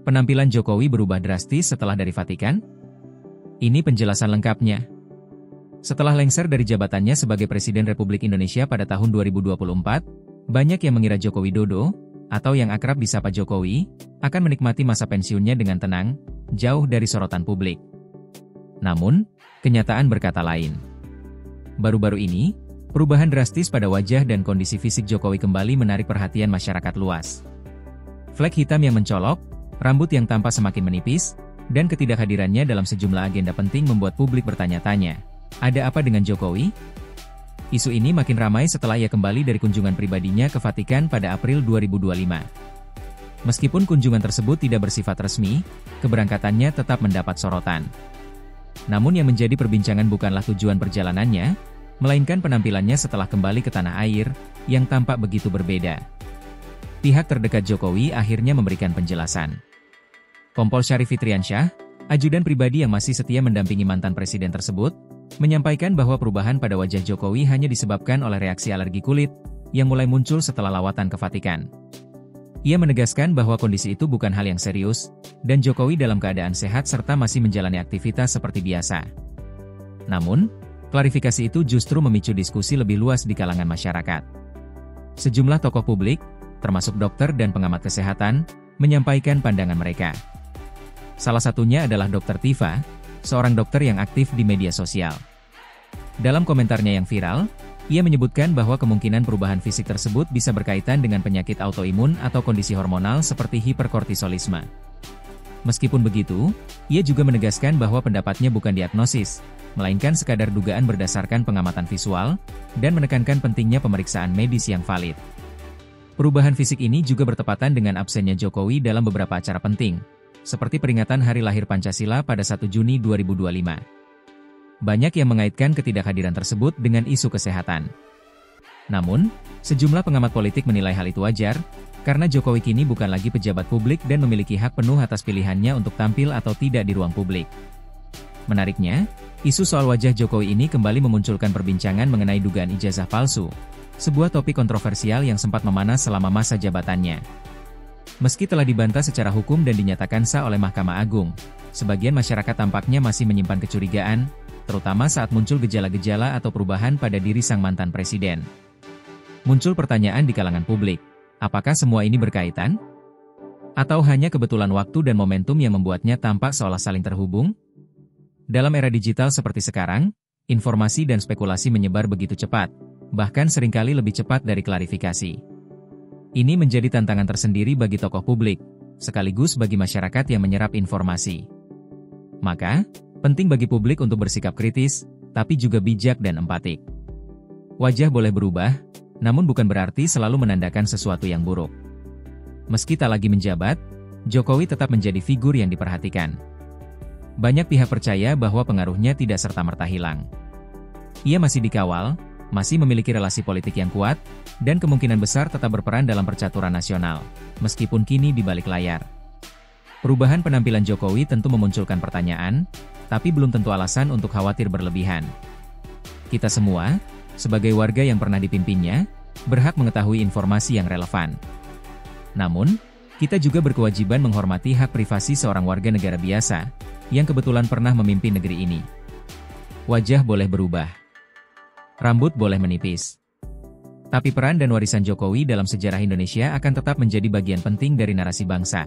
Penampilan Jokowi berubah drastis setelah dari Vatikan? Ini penjelasan lengkapnya. Setelah lengser dari jabatannya sebagai Presiden Republik Indonesia pada tahun 2024, banyak yang mengira Joko Widodo, atau yang akrab disapa Jokowi, akan menikmati masa pensiunnya dengan tenang, jauh dari sorotan publik. Namun, kenyataan berkata lain. Baru-baru ini, perubahan drastis pada wajah dan kondisi fisik Jokowi kembali menarik perhatian masyarakat luas. Flek hitam yang mencolok, rambut yang tampak semakin menipis, dan ketidakhadirannya dalam sejumlah agenda penting membuat publik bertanya-tanya, ada apa dengan Jokowi? Isu ini makin ramai setelah ia kembali dari kunjungan pribadinya ke Vatikan pada April 2025. Meskipun kunjungan tersebut tidak bersifat resmi, keberangkatannya tetap mendapat sorotan. Namun yang menjadi perbincangan bukanlah tujuan perjalanannya, melainkan penampilannya setelah kembali ke tanah air, yang tampak begitu berbeda. Pihak terdekat Jokowi akhirnya memberikan penjelasan. Kompol Syarif Fitriansyah, ajudan pribadi yang masih setia mendampingi mantan presiden tersebut, menyampaikan bahwa perubahan pada wajah Jokowi hanya disebabkan oleh reaksi alergi kulit, yang mulai muncul setelah lawatan ke Vatikan. Ia menegaskan bahwa kondisi itu bukan hal yang serius, dan Jokowi dalam keadaan sehat serta masih menjalani aktivitas seperti biasa. Namun, klarifikasi itu justru memicu diskusi lebih luas di kalangan masyarakat. Sejumlah tokoh publik, termasuk dokter dan pengamat kesehatan, menyampaikan pandangan mereka. Salah satunya adalah Dr. Tifa, seorang dokter yang aktif di media sosial. Dalam komentarnya yang viral, ia menyebutkan bahwa kemungkinan perubahan fisik tersebut bisa berkaitan dengan penyakit autoimun atau kondisi hormonal seperti hiperkortisolisme. Meskipun begitu, ia juga menegaskan bahwa pendapatnya bukan diagnosis, melainkan sekadar dugaan berdasarkan pengamatan visual, dan menekankan pentingnya pemeriksaan medis yang valid. Perubahan fisik ini juga bertepatan dengan absennya Jokowi dalam beberapa acara penting, seperti peringatan Hari Lahir Pancasila pada 1 Juni 2025. Banyak yang mengaitkan ketidakhadiran tersebut dengan isu kesehatan. Namun, sejumlah pengamat politik menilai hal itu wajar, karena Jokowi kini bukan lagi pejabat publik dan memiliki hak penuh atas pilihannya untuk tampil atau tidak di ruang publik. Menariknya, isu soal wajah Jokowi ini kembali memunculkan perbincangan mengenai dugaan ijazah palsu, sebuah topik kontroversial yang sempat memanas selama masa jabatannya. Meski telah dibantah secara hukum dan dinyatakan sah oleh Mahkamah Agung, sebagian masyarakat tampaknya masih menyimpan kecurigaan, terutama saat muncul gejala-gejala atau perubahan pada diri sang mantan presiden. Muncul pertanyaan di kalangan publik, apakah semua ini berkaitan? Atau hanya kebetulan waktu dan momentum yang membuatnya tampak seolah saling terhubung? Dalam era digital seperti sekarang, informasi dan spekulasi menyebar begitu cepat, bahkan seringkali lebih cepat dari klarifikasi. Ini menjadi tantangan tersendiri bagi tokoh publik, sekaligus bagi masyarakat yang menyerap informasi. Maka, penting bagi publik untuk bersikap kritis, tapi juga bijak dan empatik. Wajah boleh berubah, namun bukan berarti selalu menandakan sesuatu yang buruk. Meski tak lagi menjabat, Jokowi tetap menjadi figur yang diperhatikan. Banyak pihak percaya bahwa pengaruhnya tidak serta-merta hilang. Ia masih dikawal, masih memiliki relasi politik yang kuat, dan kemungkinan besar tetap berperan dalam percaturan nasional, meskipun kini di balik layar. Perubahan penampilan Jokowi tentu memunculkan pertanyaan, tapi belum tentu alasan untuk khawatir berlebihan. Kita semua, sebagai warga yang pernah dipimpinnya, berhak mengetahui informasi yang relevan. Namun, kita juga berkewajiban menghormati hak privasi seorang warga negara biasa, yang kebetulan pernah memimpin negeri ini. Wajah boleh berubah. Rambut boleh menipis. Tapi peran dan warisan Jokowi dalam sejarah Indonesia akan tetap menjadi bagian penting dari narasi bangsa.